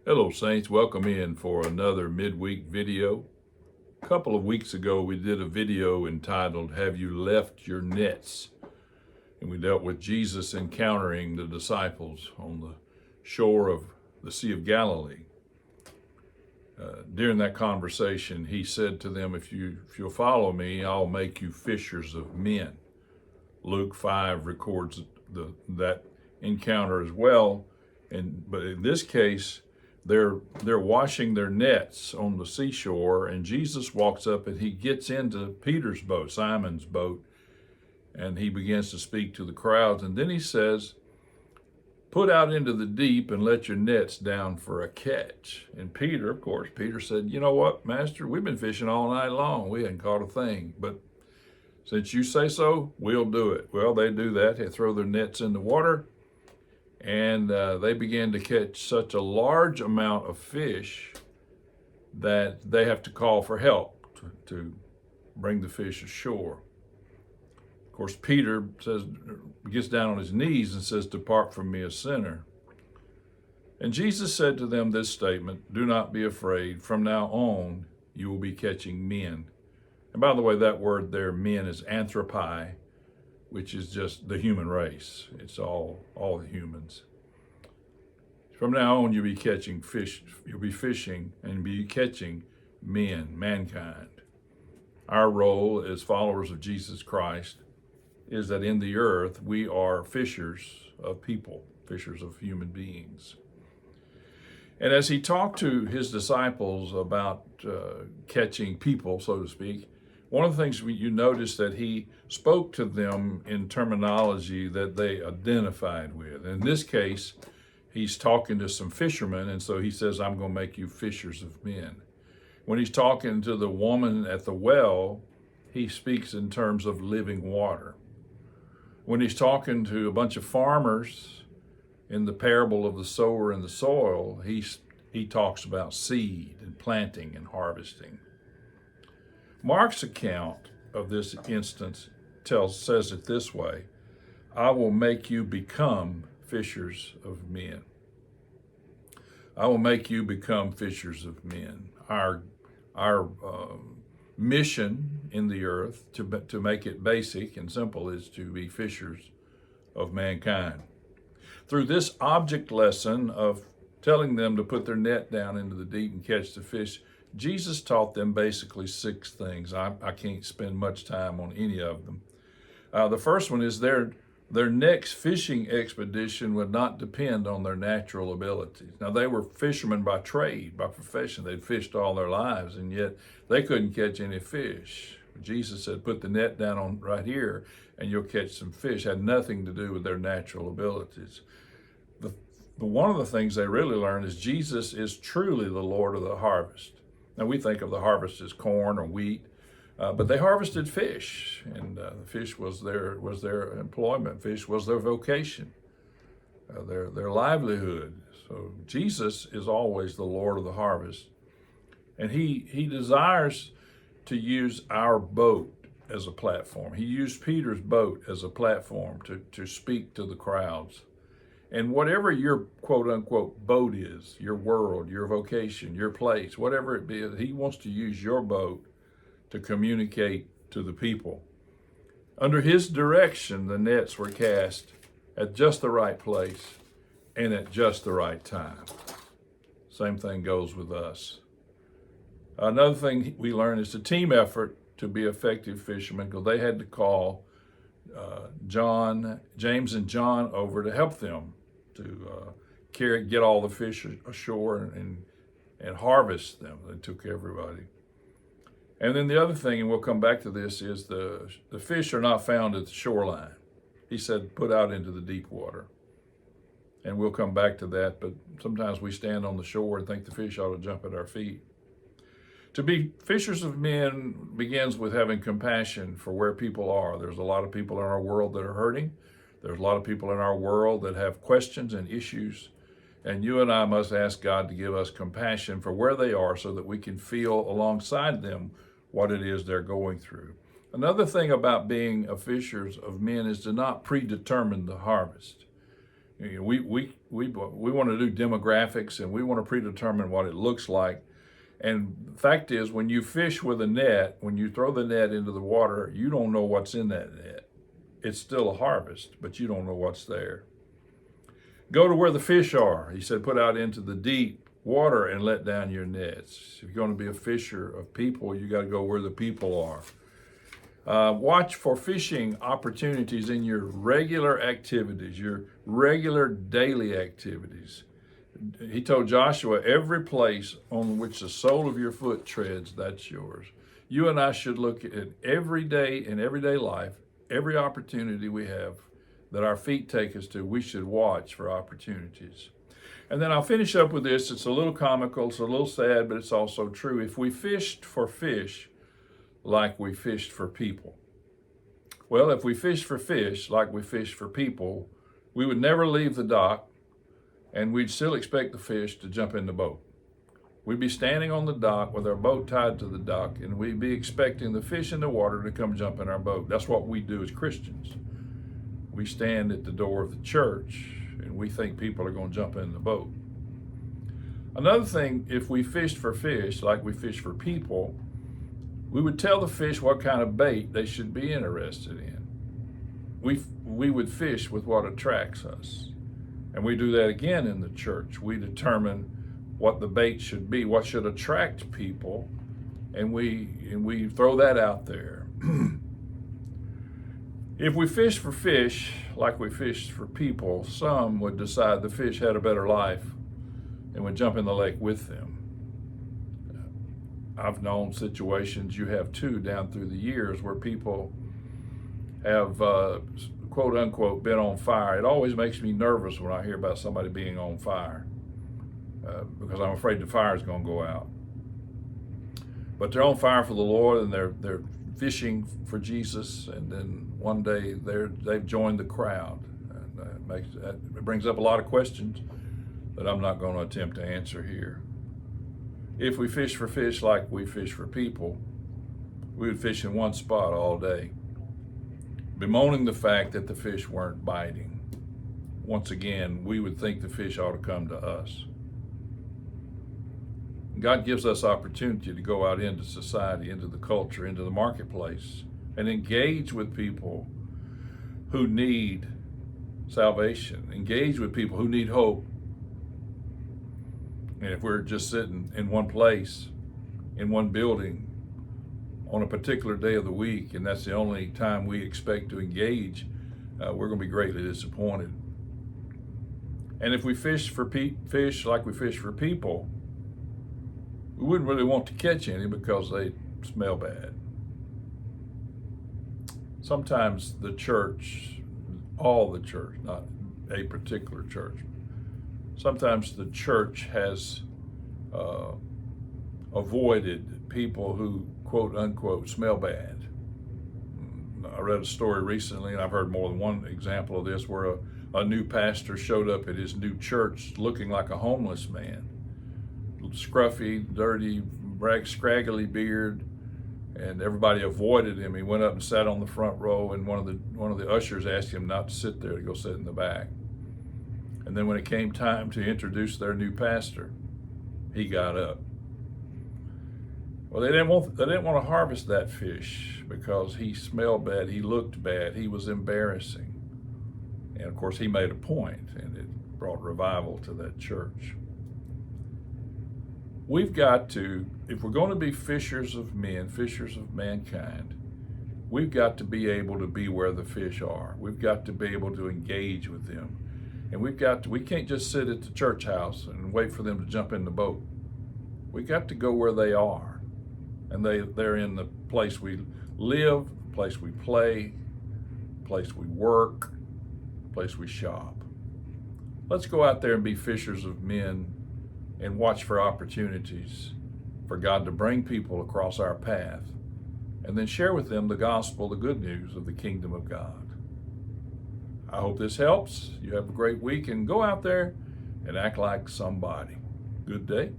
Hello, Saints. Welcome in for another midweek video. A couple of weeks ago, we did a video entitled, Have You Left Your Nets? And we dealt with Jesus encountering the disciples on the shore of the Sea of Galilee. During that conversation, he said to them, if you'll follow me, I'll make you fishers of men. Luke 5 records that encounter as well. But in this case, they're washing their nets on the seashore, and Jesus walks up and he gets into Peter's boat, Simon's boat, and he begins to speak to the crowds. And then he says, put out into the deep and let your nets down for a catch. And Peter, of course, Peter said, you know what, Master, we've been fishing all night long. We hadn't caught a thing, but since you say so, we'll do it. Well, they do that. They throw their nets in the water, and they began to catch such a large amount of fish that they have to call for help to bring the fish ashore. Of course, Peter gets down on his knees and says, depart from me, a sinner. And Jesus said to them this statement, do not be afraid. From now on, you will be catching men. And by the way, that word there, men, is anthropi, which is just the human race. It's all the humans. From now on, you'll be catching fish. You'll be fishing and be catching men, mankind. Our role as followers of Jesus Christ is that in the earth, we are fishers of people, fishers of human beings. And as he talked to his disciples about catching people, so to speak, one of the things you notice that he spoke to them in terminology that they identified with. In this case, he's talking to some fishermen, and so he says, I'm going to make you fishers of men. When he's talking to the woman at the well, he speaks in terms of living water. When he's talking to a bunch of farmers in the parable of the sower and the soil, he talks about seed and planting and harvesting. Mark's account of this instance says it this way, I will make you become fishers of men. I will make you become fishers of men. Our mission in the earth, to make it basic and simple, is to be fishers of mankind. Through this object lesson of telling them to put their net down into the deep and catch the fish, Jesus taught them basically 6 things. I can't spend much time on any of them. The first one is their next fishing expedition would not depend on their natural abilities. Now, they were fishermen by trade, by profession. They'd fished all their lives, and yet they couldn't catch any fish. Jesus said, put the net down on right here, and you'll catch some fish. It had nothing to do with their natural abilities. One of the things they really learned is Jesus is truly the Lord of the harvest. Now, we think of the harvest as corn or wheat, but they harvested fish, and fish was their employment. Fish was their vocation, their livelihood. So Jesus is always the Lord of the harvest, and he desires to use our boat as a platform. He used Peter's boat as a platform to speak to the crowds. And whatever your quote unquote boat is, your world, your vocation, your place, whatever it be, he wants to use your boat to communicate to the people. Under his direction, the nets were cast at just the right place and at just the right time. Same thing goes with us. Another thing we learn is a team effort to be effective fishermen, because they had to call James and John over to help them to get all the fish ashore and harvest them. They took everybody. And then the other thing, and we'll come back to this, is the fish are not found at the shoreline. He said, put out into the deep water. And we'll come back to that, but sometimes we stand on the shore and think the fish ought to jump at our feet. To be fishers of men begins with having compassion for where people are. There's a lot of people in our world that are hurting. There's a lot of people in our world that have questions and issues. And you and I must ask God to give us compassion for where they are so that we can feel alongside them what it is they're going through. Another thing about being a fishers of men is to not predetermine the harvest. You know, we want to do demographics, and we want to predetermine what it looks like. And the fact is, when you fish with a net, when you throw the net into the water, you don't know what's in that net. It's still a harvest, but you don't know what's there. Go to where the fish are. He said, put out into the deep water and let down your nets. If you're going to be a fisher of people, you got to go where the people are. Watch for fishing opportunities in your regular activities, your regular daily activities. He told Joshua, every place on which the sole of your foot treads, that's yours. You and I should look at every day in everyday life, every opportunity we have that our feet take us to, we should watch for opportunities. And then I'll finish up with this. It's a little comical, it's a little sad, but it's also true. If we fished for fish like we fished for people, well, if we fished for fish like we fished for people, we would never leave the dock, and we'd still expect the fish to jump in the boat. We'd be standing on the dock with our boat tied to the dock, and we'd be expecting the fish in the water to come jump in our boat. That's what we do as Christians. We stand at the door of the church, and we think people are going to jump in the boat. Another thing, if we fished for fish like we fish for people, we would tell the fish what kind of bait they should be interested in. We would fish with what attracts us. And we do that again in the church. We determine what the bait should be, what should attract people, and we throw that out there. If we fish for fish like we fished for people, some would decide the fish had a better life and would jump in the lake with them. I've known situations, you have too, down through the years where people have quote unquote been on fire. It always makes me nervous when I hear about somebody being on fire because I'm afraid the fire is going to go out. But they're on fire for the Lord, and they're fishing for Jesus, and then one day they've joined the crowd. And it brings up a lot of questions that I'm not going to attempt to answer here. If we fish for fish like we fish for people, we would fish in one spot all day, bemoaning the fact that the fish weren't biting. Once again, we would think the fish ought to come to us. God gives us opportunity to go out into society, into the culture, into the marketplace, and engage with people who need salvation, engage with people who need hope. And if we're just sitting in one place, in one building, on a particular day of the week, and that's the only time we expect to engage, we're going to be greatly disappointed. And if we fish like we fish for people, we wouldn't really want to catch any because they smell bad. Sometimes the church, all the church, not a particular church, sometimes the church has avoided people who, quote unquote, smell bad. I read a story recently, and I've heard more than one example of this, where a new pastor showed up at his new church looking like a homeless man. Scruffy, dirty, scraggly beard, and everybody avoided him. He went up and sat on the front row, and one of the ushers asked him not to sit there, to go sit in the back. And then when it came time to introduce their new pastor, he got up. Well, they didn't want to harvest that fish because he smelled bad, he looked bad, he was embarrassing. And of course, he made a point, and it brought revival to that church. We've got to, if we're going to be fishers of men, fishers of mankind, we've got to be able to be where the fish are. We've got to be able to engage with them. And we can't just sit at the church house and wait for them to jump in the boat. We got to go where they are. And they're in the place we live, place we play, place we work, place we shop. Let's go out there and be fishers of men and watch for opportunities for God to bring people across our path, and then share with them the gospel, the good news of the kingdom of God. I hope this helps. You have a great week, and go out there and act like somebody. Good day.